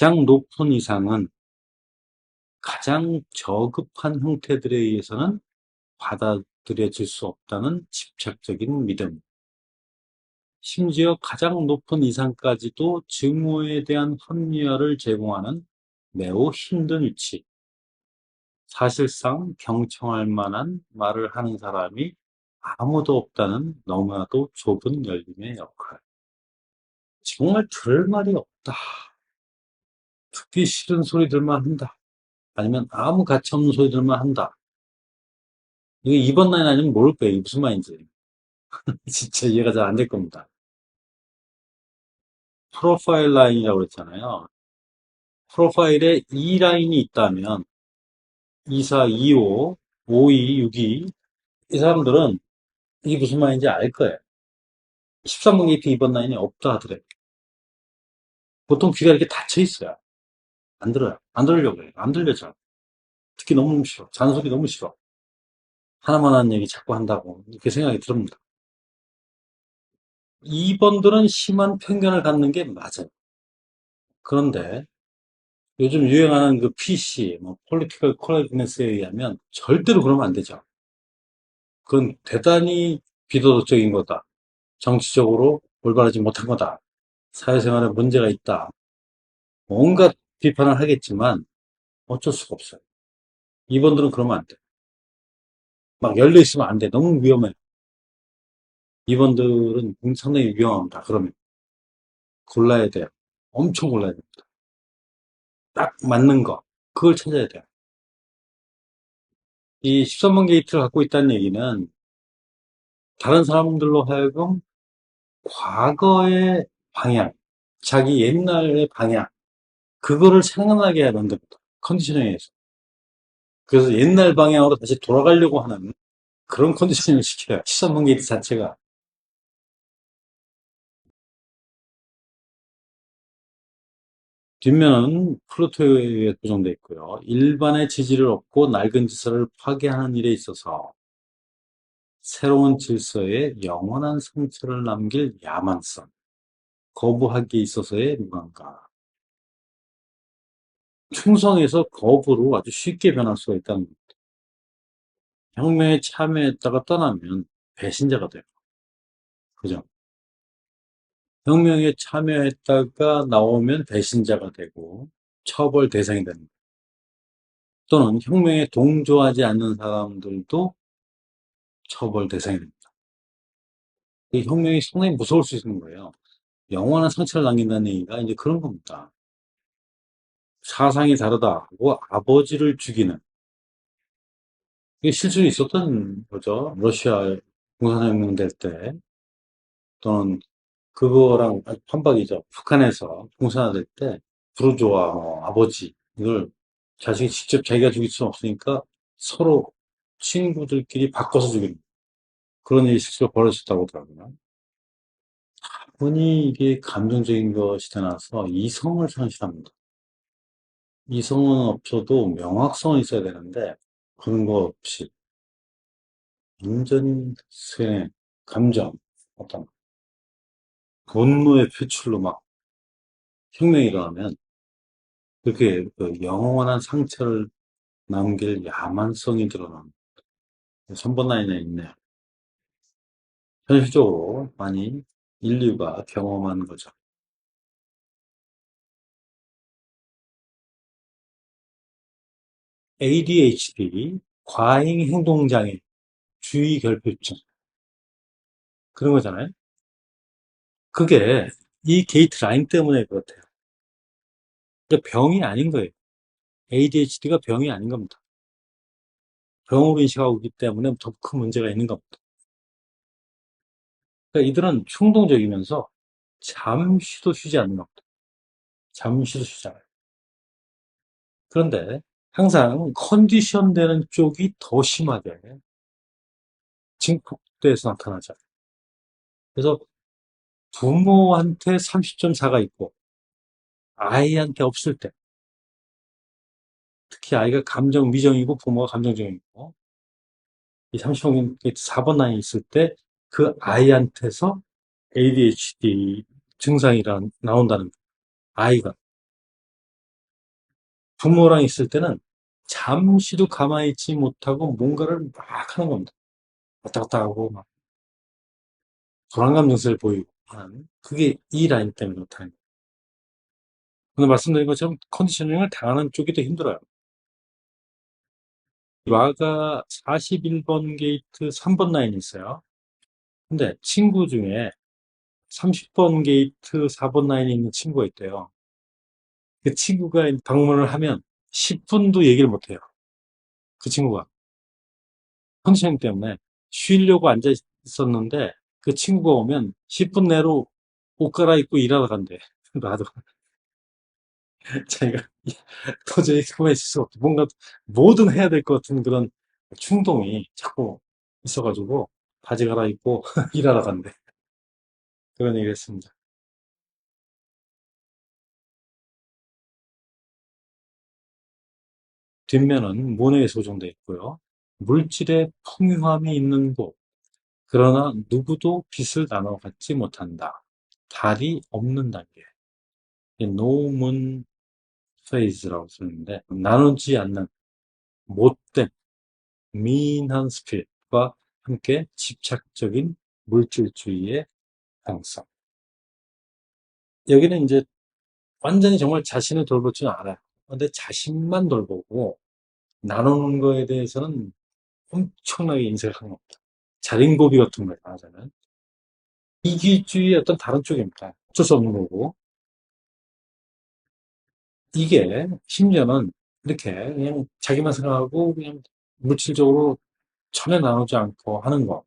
가장 높은 이상은 가장 저급한 형태들에 의해서는 받아들여질 수 없다는 집착적인 믿음. 심지어 가장 높은 이상까지도 증오에 대한 합리화를 제공하는 매우 힘든 위치. 사실상 경청할 만한 말을 하는 사람이 아무도 없다는 너무나도 좁은 열림의 역할. 정말 들을 말이 없다. 듣기 싫은 소리들만 한다. 아니면 아무 가치 없는 소리들만 한다. 이게 2번 라인 아니면 모를 거예요. 이게 무슨 말인지. 진짜 이해가 잘 안 될 겁니다. 프로파일 라인이라고 그랬잖아요. 프로파일에 2라인이 있다면 24, 25, 52, 62, 이 사람들은 이게 무슨 말인지 알 거예요. 13번 게이트 2번 라인이 없다 하더래요. 보통 귀가 이렇게 닫혀 있어요. 안 들어요. 안 들으려고 해요. 안 들려져. 듣기 너무 싫어. 잔소리 너무 싫어. 하나만 하는 얘기 자꾸 한다고. 이렇게 생각이 듭니다. 2번들은 심한 편견을 갖는 게 맞아요. 그런데 요즘 유행하는 그 PC, 뭐, political correctness에 의하면 절대로 그러면 안 되죠. 그건 대단히 비도덕적인 거다. 정치적으로 올바르지 못한 거다. 사회생활에 문제가 있다. 온갖 비판을 하겠지만 어쩔 수가 없어요. 이번들은 그러면 안 돼. 막 열려 있으면 안 돼. 너무 위험해. 이번들은 상당히 위험합니다. 그러면 골라야 돼요. 엄청 골라야 됩니다. 딱 맞는 거. 그걸 찾아야 돼요. 이 13번 게이트를 갖고 있다는 얘기는 다른 사람들로 하여금 과거의 방향, 자기 옛날의 방향, 그거를 생각나게 만듭니다. 컨디셔닝에 의해서. 그래서 옛날 방향으로 다시 돌아가려고 하는 그런 컨디셔닝을 시켜요. 13번 게이트 자체가. 뒷면은 플루토에 의해 구성되어 있고요. 일반의 지지를 얻고 낡은 질서를 파괴하는 일에 있어서 새로운 질서에 영원한 상처를 남길 야만성, 거부하기에 있어서의 무감각, 충성에서 거부로 아주 쉽게 변할 수가 있다는 겁니다. 혁명에 참여했다가 떠나면 배신자가 돼요. 그죠? 혁명에 참여했다가 나오면 배신자가 되고 처벌 대상이 됩니다. 또는 혁명에 동조하지 않는 사람들도 처벌 대상이 됩니다. 이 혁명이 상당히 무서울 수 있는 거예요. 영원한 상처를 남긴다는 얘기가 이제 그런 겁니다. 사상이 다르다고 아버지를 죽이는, 이게 실제로 있었던 거죠. 러시아 공산혁명 될 때, 또는 그거랑 판박이죠. 북한에서 공산화될 때, 부르주아 아버지, 이걸 자식이 직접 자기가 죽일 수는 없으니까 서로 친구들끼리 바꿔서 죽이는 그런 일이 실제로 벌어졌다고 하더라고요. 흔히 이게 감정적인 것이 되나서 이성을 상실합니다. 이성은 없어도 명확성은 있어야 되는데 그런 거 없이 완전히 감정, 어떤 분노의 표출로 막 혁명이 일어나면 그렇게 그 영원한 상처를 남길 야만성이 드러납니다. 3번 라인에 있네요. 현실적으로 많이 인류가 경험한 거죠. ADHD, 과잉행동장애, 주의결핍증 그런 거잖아요. 그게 이 게이트 라인 때문에 그렇대요. 그러니까 병이 아닌 거예요. ADHD가 병이 아닌 겁니다. 병으로 인식하고 있기 때문에 더 큰 문제가 있는 겁니다. 그러니까 이들은 충동적이면서 잠시도 쉬지 않는 겁니다. 잠시도 쉬지 않아요. 그런데 항상 컨디션 되는 쪽이 더 심하게 증폭돼서 나타나죠. 그래서 부모한테 30점 차가 있고 아이한테 없을 때, 특히 아이가 감정 미정이고 부모가 감정적이고 이 30번 4번 라인이 있을 때 그 아이한테서 ADHD 증상이 나온다는 거예요. 아이가. 부모랑 있을 때는 잠시도 가만히 있지 못하고 뭔가를 막 하는 겁니다. 왔다 갔다 하고 막 불안감 증세를 보이고 하는 그게 이 라인 때문에 그렇다는 거예요. 근데 말씀드린 것처럼 컨디셔닝을 당하는 쪽이 더 힘들어요. 와가 41번 게이트 3번 라인이 있어요. 근데 친구 중에 30번 게이트 4번 라인에 있는 친구가 있대요. 그 친구가 방문을 하면 10분도 얘기를 못 해요. 그 친구가. 컨디셔닝 때문에 쉬려고 앉아 있었는데 그 친구가 오면 10분 내로 옷 갈아입고 일하러 간대. 나도 자기가 도저히 가만히 있을 수가 없대. 뭔가 뭐든 해야 될 것 같은 그런 충동이 자꾸 있어가지고 바지 갈아입고 일하러 간대. 그런 얘기를 했습니다. 뒷면은 모내에 소정돼 있고요. 물질의 풍요함이 있는 곳. 그러나 누구도 빛을 나눠 갖지 못한다. 달이 없는 단계. 노문 페이즈라고 쓰는데 나누지 않는 못된 미인한 스피릿과 함께 집착적인 물질주의의 가능성. 여기는 이제 완전히 정말 자신을 돌보지는 않아요. 근데 자신만 돌보고 나누는 거에 대해서는 엄청나게 인색을 하는 겁니다. 자린고비 같은 거예요, 말하자면. 이기주의의 어떤 다른 쪽입니다. 어쩔 수 없는 거고. 이게 심지어는 이렇게 그냥 자기만 생각하고 그냥 물질적으로 전혀 나누지 않고 하는 거.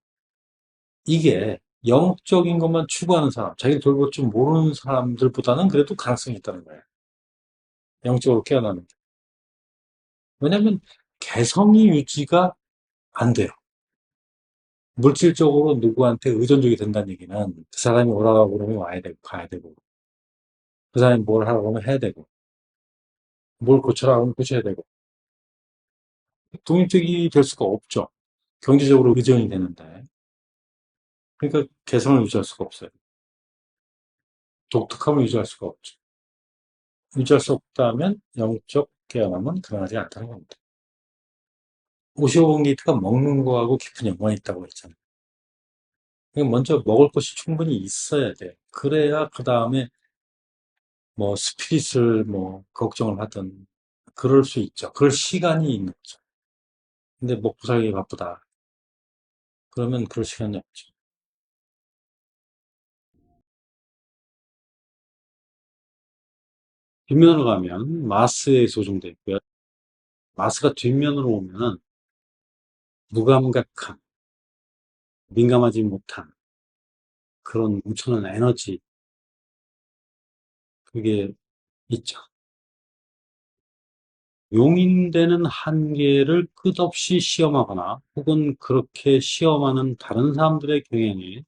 이게 영적인 것만 추구하는 사람, 자기를 돌볼 줄 모르는 사람들보다는 그래도 가능성이 있다는 거예요. 영적으로 깨어나는. 왜냐하면 개성이 유지가 안 돼요. 물질적으로 누구한테 의존적이 된다는 얘기는 그 사람이 오라고 그러면 와야 되고 가야 되고 그 사람이 뭘 하라고 하면 해야 되고 뭘 고쳐라 하면 고쳐야 되고 독립적이 될 수가 없죠. 경제적으로 의존이 되는데 그러니까 개성을 유지할 수가 없어요. 독특함을 유지할 수가 없죠. 유지할 수 없다면 영적 깨어남은 가능하지 않다는 겁니다. 오시오본 게이트가 먹는 거하고 깊은 연관이 있다고 했잖아요. 그러니까 먼저 먹을 것이 충분히 있어야 돼. 그래야 그 다음에 뭐 스피릿을 뭐 걱정을 하든 그럴 수 있죠. 그럴 시간이 있는 거죠. 근데 먹고 살기 바쁘다. 그러면 그럴 시간이 없죠. 뒷면으로 가면 마스에 소중돼 있고요. 마스가 뒷면으로 오면은 무감각한, 민감하지 못한 그런 엄청난 에너지 그게 있죠. 용인되는 한계를 끝없이 시험하거나 혹은 그렇게 시험하는 다른 사람들의 경향에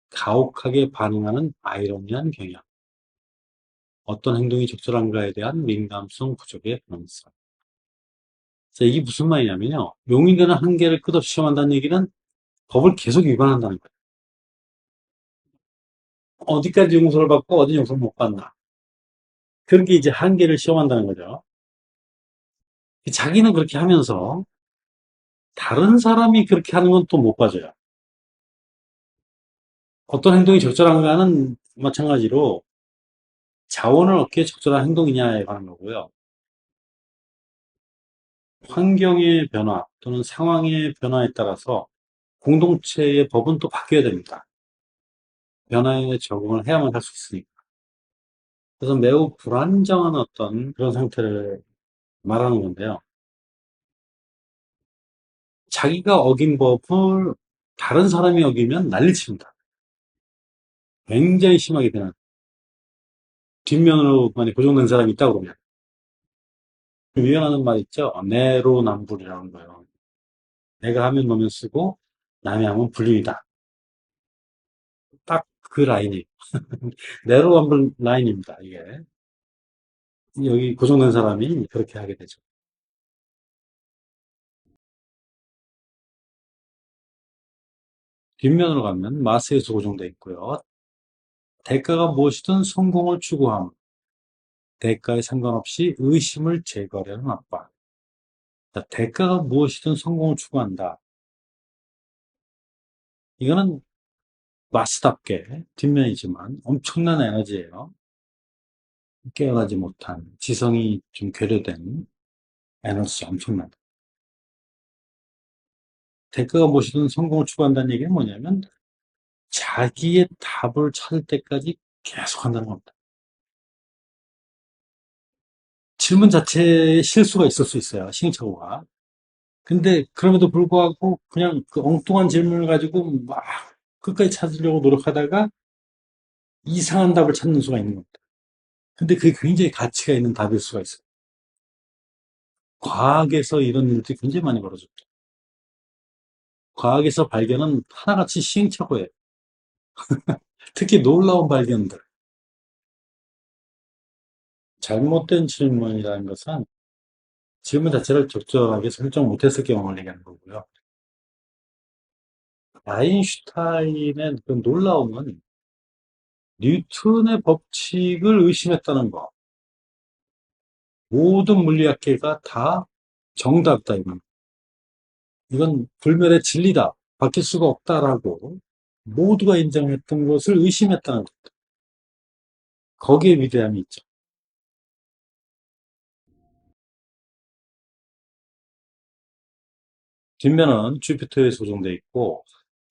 가혹하게 반응하는 아이러니한 경향. 어떤 행동이 적절한가에 대한 민감성 부족의 가능성. 자, 이게 무슨 말이냐면요. 용인되는 한계를 끝없이 시험한다는 얘기는 법을 계속 위반한다는 거예요. 어디까지 용서를 받고 어디 용서를 못 받나. 그런 게 이제 한계를 시험한다는 거죠. 자기는 그렇게 하면서 다른 사람이 그렇게 하는 건 또 못 봐줘요. 어떤 행동이 적절한가는 마찬가지로 자원을 얻기에 적절한 행동이냐에 관한 거고요. 환경의 변화 또는 상황의 변화에 따라서 공동체의 법은 또 바뀌어야 됩니다. 변화에 적응을 해야만 할 수 있으니까. 그래서 매우 불안정한 어떤 그런 상태를 말하는 건데요. 자기가 어긴 법을 다른 사람이 어기면 난리칩니다. 굉장히 심하게 되는 뒷면으로 만약 고정된 사람이 있다고 그러면 유행하는 말 있죠. 내로남불이라는 거예요. 내가 하면 너면 쓰고 남이 하면 불륜이다. 딱 그 라인이 내로남불 라인입니다. 이게 여기 고정된 사람이 그렇게 하게 되죠. 뒷면으로 가면 마스에서 고정되어 있고요. 대가가 무엇이든 성공을 추구함. 대가에 상관없이 의심을 제거하려는 압박. 자, 대가가 무엇이든 성공을 추구한다. 이거는 마스답게 뒷면이지만 엄청난 에너지예요. 깨어나지 못한 지성이 좀 괴료된 에너지 엄청나다. 대가가 무엇이든 성공을 추구한다는 얘기는 뭐냐면 자기의 답을 찾을 때까지 계속 한다는 겁니다. 질문 자체에 실수가 있을 수 있어요. 시행착오가. 근데 그럼에도 불구하고 그냥 그 엉뚱한 질문을 가지고 막 끝까지 찾으려고 노력하다가 이상한 답을 찾는 수가 있는 겁니다. 근데 그게 굉장히 가치가 있는 답일 수가 있어요. 과학에서 이런 일들이 굉장히 많이 벌어졌죠. 과학에서 발견은 하나같이 시행착오예요. 특히 놀라운 발견들. 잘못된 질문이라는 것은 질문 자체를 적절하게 설정 못했을 경우를 얘기하는 거고요. 아인슈타인의 그 놀라움은 뉴턴의 법칙을 의심했다는 거. 모든 물리학계가 다 정답이다, 이건 불멸의 진리다. 바뀔 수가 없다라고 모두가 인정했던 것을 의심했다는 것. 거기에 위대함이 있죠. 뒷면은 주피터에 소정돼 있고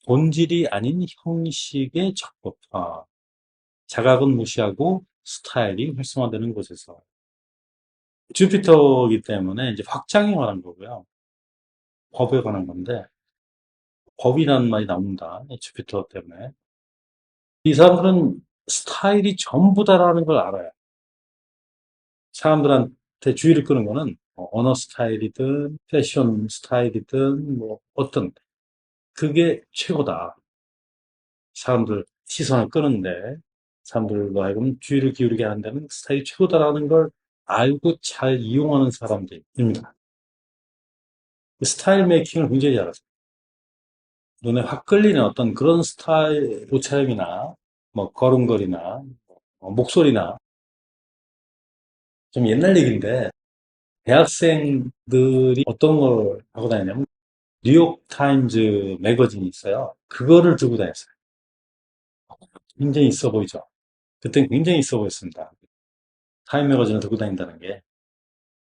본질이 아닌 형식의 적법화. 자각은 무시하고 스타일이 활성화되는 곳에서. 주피터이기 때문에 이제 확장에 관한 거고요. 법에 관한 건데 법이라는 말이 나옵니다. 주피터 때문에. 이 사람들은 스타일이 전부다라는 걸 알아요. 사람들한테 주의를 끄는 거는 언어 스타일이든 패션 스타일이든 뭐 어떤 그게 최고다. 사람들 시선을 끄는데 사람들로 하여금 주의를 기울이게 하는 데는 스타일이 최고다라는 걸 알고 잘 이용하는 사람들입니다. 스타일 메이킹을 굉장히 잘하죠. 눈에 확 끌리는 어떤 그런 스타일 옷차림이나 뭐 걸음걸이나 목소리나 좀 옛날 얘기인데 대학생들이 어떤 걸 하고 다니냐면 뉴욕 타임즈 매거진이 있어요. 그거를 들고 다녔어요. 굉장히 있어 보이죠. 그땐 굉장히 있어 보였습니다. 타임 매거진을 들고 다닌다는 게.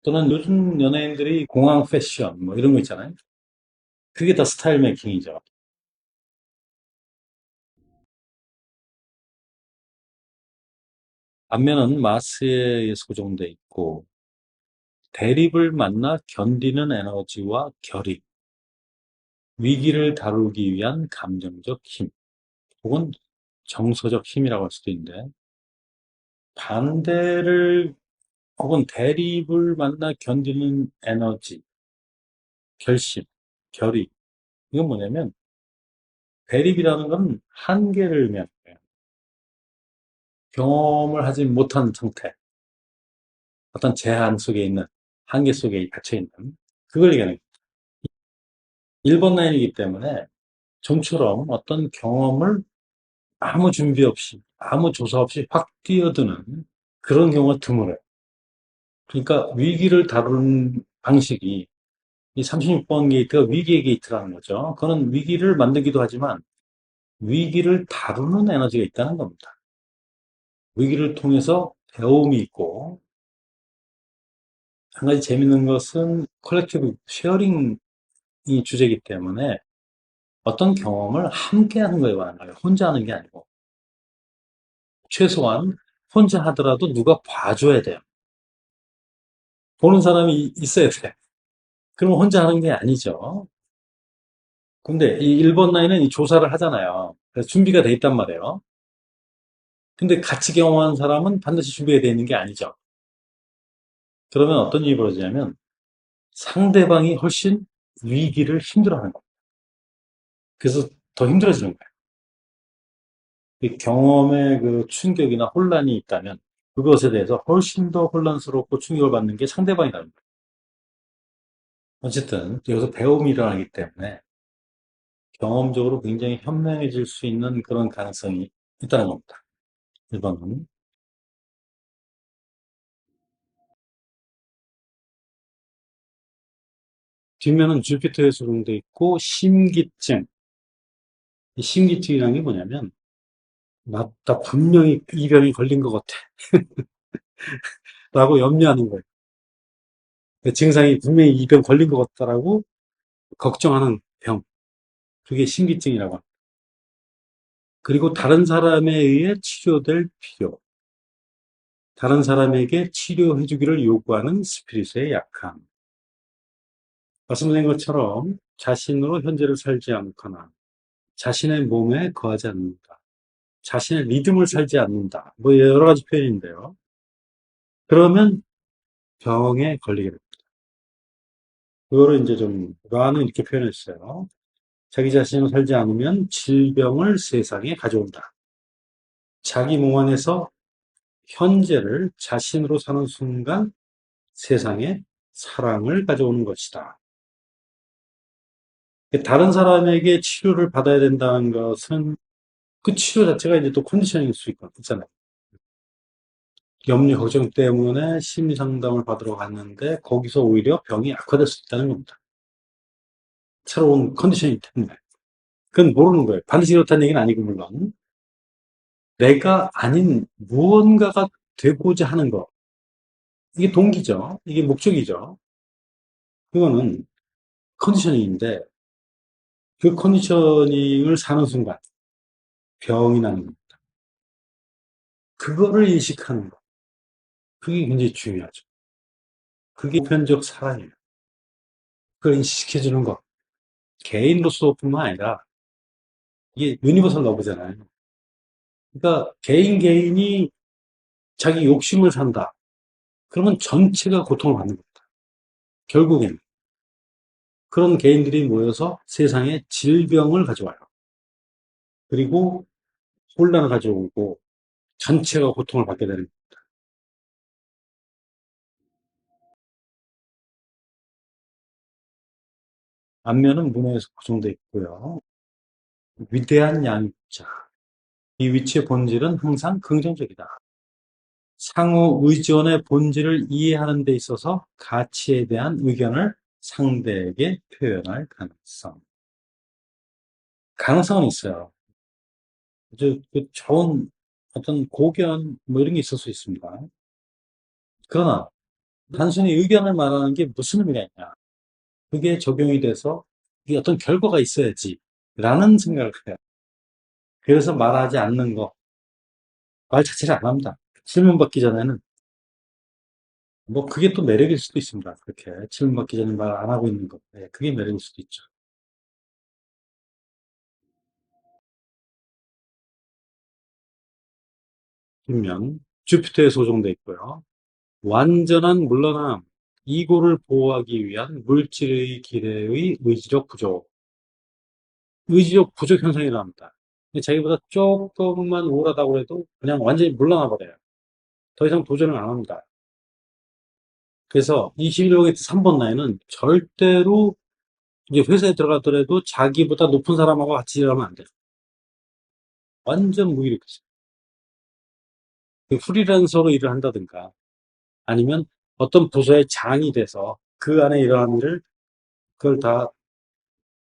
또는 요즘 연예인들이 공항 패션 뭐 이런 거 있잖아요. 그게 다 스타일 메이킹이죠. 반면은 마스에 소종돼 있고 대립을 만나 견디는 에너지와 결의, 위기를 다루기 위한 감정적 힘, 혹은 정서적 힘이라고 할 수도 있는데 반대를 혹은 대립을 만나 견디는 에너지, 결심, 결의. 이건 뭐냐면 대립이라는 건 한계를 의미하는 거예요. 경험을 하지 못한 상태, 어떤 제한 속에 있는 한계 속에 갇혀 있는 그걸 얘기하는 거예요. 1번 라인이기 때문에 좀처럼 어떤 경험을 아무 준비 없이, 아무 조사 없이 확 뛰어드는 그런 경우가 드물어요. 그러니까 위기를 다루는 방식이 이 36번 게이트가 위기의 게이트라는 거죠. 그거는 위기를 만들기도 하지만 위기를 다루는 에너지가 있다는 겁니다. 위기를 통해서 배움이 있고 한 가지 재밌는 것은 컬렉티브 쉐어링이 주제이기 때문에 어떤 경험을 함께 하는 거에 관한 거예요. 혼자 하는 게 아니고 최소한 혼자 하더라도 누가 봐줘야 돼요. 보는 사람이 있어야 돼. 그럼 혼자 하는 게 아니죠. 근데 이 1번 라인은 이 조사를 하잖아요. 그래서 준비가 돼 있단 말이에요. 근데 같이 경험한 사람은 반드시 준비가 돼 있는 게 아니죠. 그러면 어떤 일이 벌어지냐면 상대방이 훨씬 위기를 힘들어하는 거예요. 그래서 더 힘들어지는 거예요. 이 경험의 그 충격이나 혼란이 있다면 그것에 대해서 훨씬 더 혼란스럽고 충격을 받는 게 상대방이라는 거예요. 어쨌든 여기서 배움이 일어나기 때문에 경험적으로 굉장히 현명해질 수 있는 그런 가능성이 있다는 겁니다. 1번은. 뒷면은 주피터에 소송돼 있고 심기증. 이 심기증이라는 게 뭐냐면 나 분명히 이 병이 걸린 것 같아 라고 염려하는 거예요. 그 증상이 분명히 이 병 걸린 것 같다라고 걱정하는 병. 그게 심기증이라고 합니다. 그리고 다른 사람에 의해 치료될 필요. 다른 사람에게 치료해주기를 요구하는 스피릿의 약함. 말씀드린 것처럼 자신으로 현재를 살지 않거나 자신의 몸에 거하지 않는다. 자신의 리듬을 살지 않는다. 뭐 여러 가지 표현인데요. 그러면 병에 걸리게 됩니다. 그거를 이제 좀 라는 이렇게 표현했어요. 자기 자신을 살지 않으면 질병을 세상에 가져온다. 자기 몸 안에서 현재를 자신으로 사는 순간 세상에 사랑을 가져오는 것이다. 다른 사람에게 치료를 받아야 된다는 것은 그 치료 자체가 이제 또 컨디셔닝일 수 있잖아요. 염려, 걱정 때문에 심리 상담을 받으러 갔는데 거기서 오히려 병이 악화될 수 있다는 겁니다. 새로운 컨디션이 때문에. 그건 모르는 거예요. 반드시 그렇다는 얘기는 아니고, 물론. 내가 아닌 무언가가 되고자 하는 거. 이게 동기죠. 이게 목적이죠. 그거는 컨디셔닝인데, 그 컨디셔닝을 사는 순간, 병이 나는 거. 그거를 인식하는 거. 그게 굉장히 중요하죠. 그게 보편적 사랑이에요. 그걸 인식해주는 것. 개인으로서뿐만 아니라, 이게 유니버설 러브잖아요. 그러니까 개인이 자기 욕심을 산다. 그러면 전체가 고통을 받는 겁니다. 결국엔 그런 개인들이 모여서 세상에 질병을 가져와요. 그리고 혼란을 가져오고 전체가 고통을 받게 되는 거예요. 앞면은 문에서 고정되어 있고요. 위대한 양자. 이 위치의 본질은 항상 긍정적이다. 상호 의존의 본질을 이해하는 데 있어서 가치에 대한 의견을 상대에게 표현할 가능성. 가능성은 있어요. 아주 그 좋은 어떤 고견 뭐 이런 게 있을 수 있습니다. 그러나 단순히 의견을 말하는 게 무슨 의미가 있냐. 그게 적용이 돼서 이게 어떤 결과가 있어야지 라는 생각을 해요. 그래서 말하지 않는 거, 말 자체를 안 합니다. 질문 받기 전에는 뭐 그게 또 매력일 수도 있습니다. 그렇게 질문 받기 전에 말 안 하고 있는 거. 네, 그게 매력일 수도 있죠. 뒷면 주피터에 소정돼 있고요. 완전한 물러남, 이고를 보호하기 위한 물질의 기대의 의지력 부족. 의지력 부족 현상이 일어납니다. 자기보다 조금만 우월하다고 해도 그냥 완전히 물러나 버려요. 더 이상 도전을 안 합니다. 그래서 21호게이트 3번 라인은 절대로 이제 회사에 들어가더라도 자기보다 높은 사람하고 같이 일하면 안 돼요. 완전 무기력해서. 프리랜서로 일을 한다든가 아니면 어떤 부서의 장이 돼서 그 안에 이러한 일을 그걸 다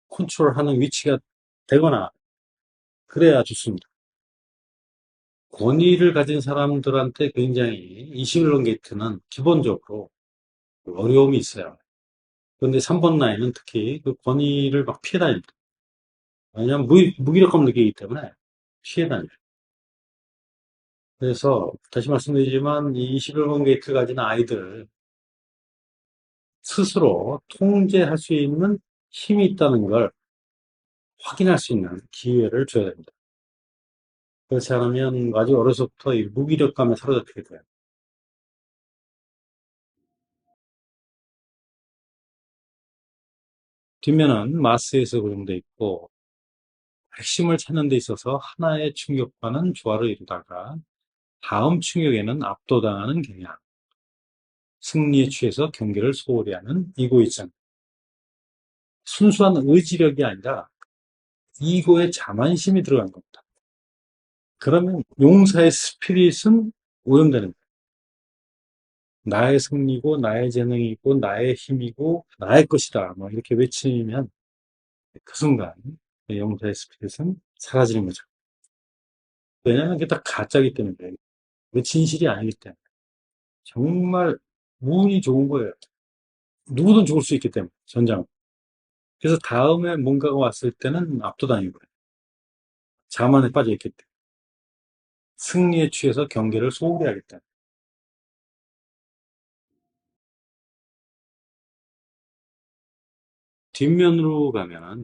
컨트롤하는 위치가 되거나 그래야 좋습니다. 권위를 가진 사람들한테 굉장히 이 시뮬런 게이트는 기본적으로 어려움이 있어요. 그런데 3번 라인은 특히 그 권위를 막 피해 다닙니다. 왜냐하면 무기력감 느끼기 때문에 피해 다녀요. 그래서 다시 말씀드리지만 이 21번 게이트 가진 아이들 스스로 통제할 수 있는 힘이 있다는 걸 확인할 수 있는 기회를 줘야 됩니다. 그렇지 않으면 아주 어려서부터 이 무기력감에 사로잡히게 돼요. 뒷면은 마스에서 고정되어 있고 핵심을 찾는 데 있어서 하나의 충격과는 조화를 이루다가 다음 충격에는 압도당하는 경향, 승리에 취해서 경계를 소홀히 하는 이고이즘. 순수한 의지력이 아니라 이고의 자만심이 들어간 겁니다. 그러면 용사의 스피릿은 오염되는 거예요. 나의 승리고, 나의 재능이고, 나의 힘이고, 나의 것이다. 뭐, 이렇게 외치면 그 순간 영사의 스피릿은 사라지는 거죠. 왜냐면 이게 다 가짜기 때문에, 그래요. 왜 진실이 아니기 때문에. 정말 운이 좋은 거예요. 누구든 죽을 수 있기 때문에, 전장. 그래서 다음에 뭔가가 왔을 때는 압도당인 거예요. 자만에 빠져 있기 때문에. 승리에 취해서 경계를 소홀히 하기 때문에. 뒷면으로 가면은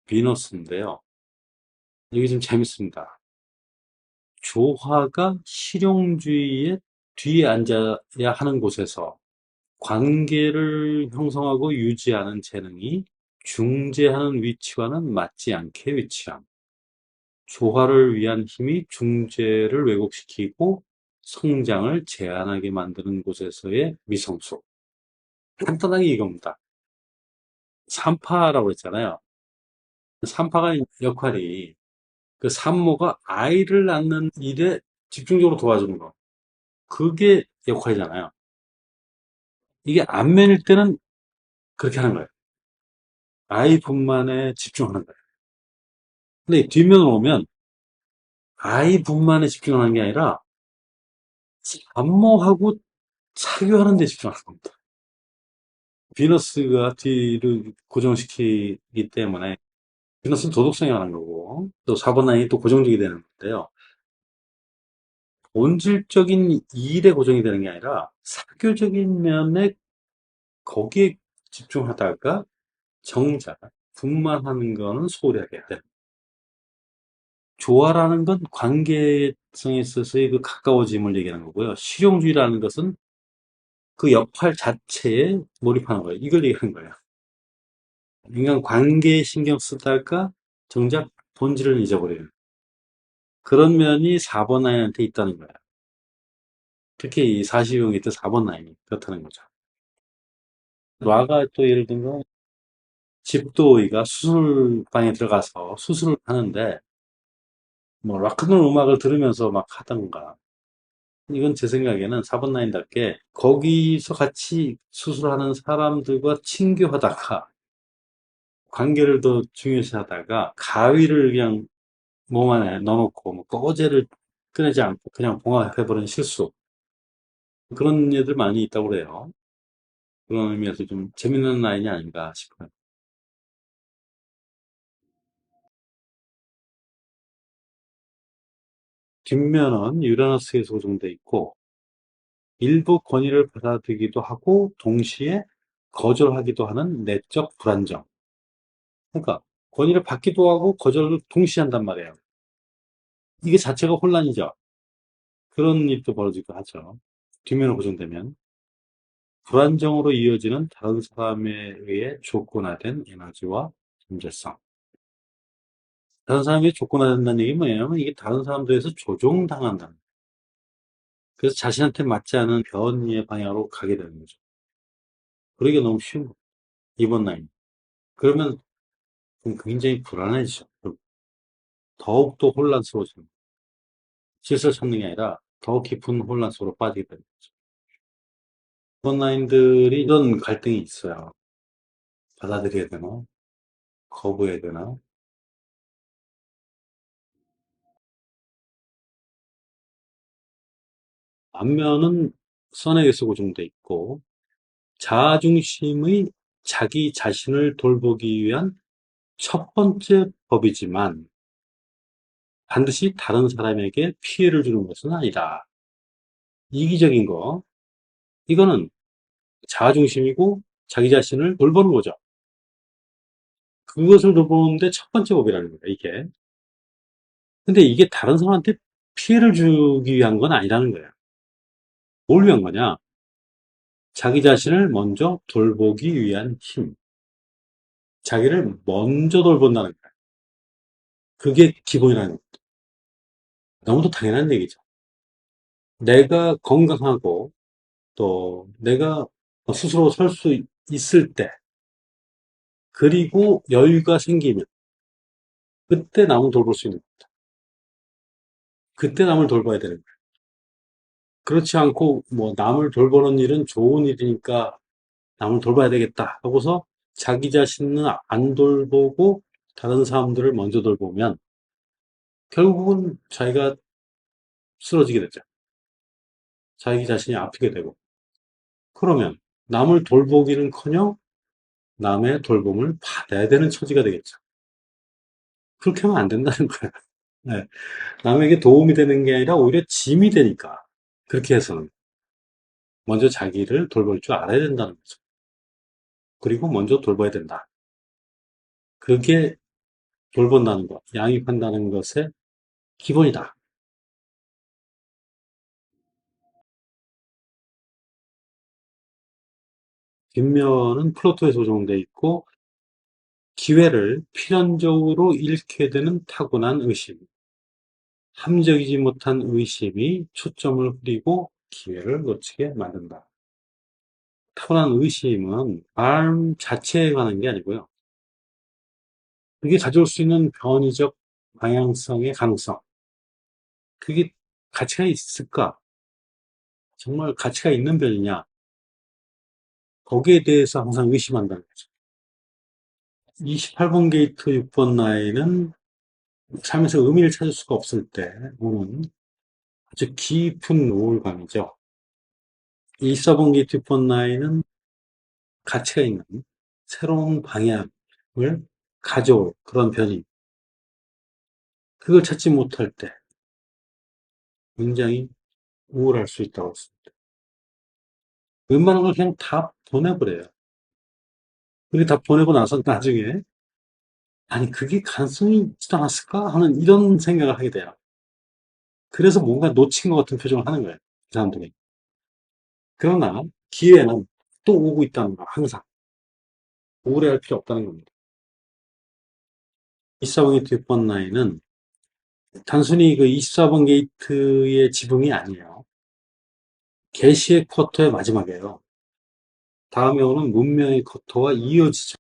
비너스인데요. 이게 좀 재밌습니다. 조화가 실용주의의 뒤에 앉아야 하는 곳에서 관계를 형성하고 유지하는 재능이 중재하는 위치와는 맞지 않게 위치함. 조화를 위한 힘이 중재를 왜곡시키고 성장을 제한하게 만드는 곳에서의 미성숙. 간단하게 이겁니다. 산파라고 했잖아요. 산파가 역할이 그 산모가 아이를 낳는 일에 집중적으로 도와주는 거. 그게 역할이잖아요. 이게 안면일 때는 그렇게 하는 거예요. 아이분만에 집중하는 거예요. 근데 뒷면으로 오면 아이분만에 집중하는 게 아니라 산모하고 사교하는 데 집중하는 겁니다. 비너스가 뒤를 고정시키기 때문에 비너스는 도덕성이 하는 거고 또 4번 라인이 또 고정적이 되는 건데요. 본질적인 일에 고정이 되는 게 아니라 사교적인 면에 거기에 집중하다가 정작 분만하는 거는 소홀히 하게 돼. 조화라는 건 관계성에 있어서의 그 가까워짐을 얘기하는 거고요. 실용주의라는 것은 그 역할 자체에 몰입하는 거예요. 이걸 얘기하는 거예요. 인간 관계에 신경 쓰다가 정작 본질을 잊어버리는 그런 면이 4번 라인한테 있다는 거예요. 특히 이 사시용이 때 4번 라인이 그렇다는 거죠. 놔가 또 예를 들면 집도의가 수술방에 들어가서 수술을 하는데 뭐 락큰롤 음악을 들으면서 막 하던가 이건 제 생각에는 4번 라인답게 거기서 같이 수술하는 사람들과 친교하다가 관계를 더 중요시하다가 가위를 그냥 몸 안에 넣어놓고 뭐 꺼제를 꺼내지 않고 그냥 봉합해버리는 실수 그런 애들 많이 있다고 그래요. 그런 의미에서 좀 재밌는 라인이 아닌가 싶어요. 뒷면은 유라너스에 소정돼 있고 일부 권위를 받아들이기도 하고 동시에 거절하기도 하는 내적 불안정. 그러니까 권위를 받기도 하고 거절을 동시에 한단 말이에요. 이게 자체가 혼란이죠. 그런 일도 벌어지기도 하죠. 뒷면을 고정되면 불안정으로 이어지는 다른 사람에 의해 조건화된 에너지와 존재성. 다른 사람이 조건화된다는 얘기 뭐냐면 이게 다른 사람들에서 조종당한다는 거예요. 그래서 자신한테 맞지 않은 변이의 방향으로 가게 되는 거죠. 그러기가 너무 쉬운 거예요. 이번 라인. 그러면 굉장히 불안해지죠. 더욱더 혼란스러워지는 거예요. 질서를 찾는 게 아니라 더 깊은 혼란 속으로 빠지게 되는 거죠. 이번 라인들이 이런 갈등이 있어요. 받아들여야 되나? 거부해야 되나? 안면은 선에게서 고정돼 있고 자아중심의 자기 자신을 돌보기 위한 첫 번째 법이지만 반드시 다른 사람에게 피해를 주는 것은 아니다. 이기적인 거. 이거는 자아중심이고 자기 자신을 돌보는 거죠. 그것을 돌보는데 첫 번째 법이라는 거예요, 이게. 근데 이게 다른 사람한테 피해를 주기 위한 건 아니라는 거예요. 뭘 위한 거냐? 자기 자신을 먼저 돌보기 위한 힘. 자기를 먼저 돌본다는 거예요. 그게 기본이라는 거예요. 너무도 당연한 얘기죠. 내가 건강하고 또 내가 스스로 설 수 있을 때, 그리고 여유가 생기면 그때 남을 돌볼 수 있는 거죠. 그때 남을 돌봐야 되는 거예요. 그렇지 않고 뭐 남을 돌보는 일은 좋은 일이니까 남을 돌봐야 되겠다 하고서 자기 자신은 안 돌보고 다른 사람들을 먼저 돌보면 결국은 자기가 쓰러지게 되죠. 자기 자신이 아프게 되고. 그러면 남을 돌보기는커녕 남의 돌봄을 받아야 되는 처지가 되겠죠. 그렇게 하면 안 된다는 거예요. 네. 남에게 도움이 되는 게 아니라 오히려 짐이 되니까. 그렇게 해서는 먼저 자기를 돌볼 줄 알아야 된다는 거죠. 그리고 먼저 돌봐야 된다. 그게 돌본다는 것, 양육한다는 것의 기본이다. 뒷면은 플로토에 조정되어 있고 기회를 필연적으로 잃게 되는 타고난 의심, 함정이지 못한 의심이 초점을 흐리고 기회를 놓치게 만든다. 타고난 의심은 삶 자체에 관한 게 아니고요. 그게 가져올 수 있는 변이적 방향성의 가능성, 그게 가치가 있을까? 정말 가치가 있는 변이냐? 거기에 대해서 항상 의심한다는 거죠. 28번 게이트 6번 라인은 삶에서 의미를 찾을 수가 없을 때 오는 아주 깊은 우울감이죠. 24번 게이트 6번 라인은 가치가 있는 새로운 방향을 가져올 그런 변이. 그걸 찾지 못할 때 굉장히 우울할 수 있다고 했습니다. 웬만한 걸 그냥 다 보내버려요. 그게 다 보내고 나서 나중에 아니 그게 가능성이 있지 않았을까 하는 이런 생각을 하게 돼요. 그래서 뭔가 놓친 것 같은 표정을 하는 거예요. 그 사람들이. 그러나 기회는 또 오고 있다는 거 항상 우울해할 필요 없다는 겁니다. 24번 게이트 6번 라인은 단순히 그 24번 게이트의 지붕이 아니에요. 개시의 쿼터의 마지막이에요. 다음에 오는 문명의 쿼터와 이어지죠.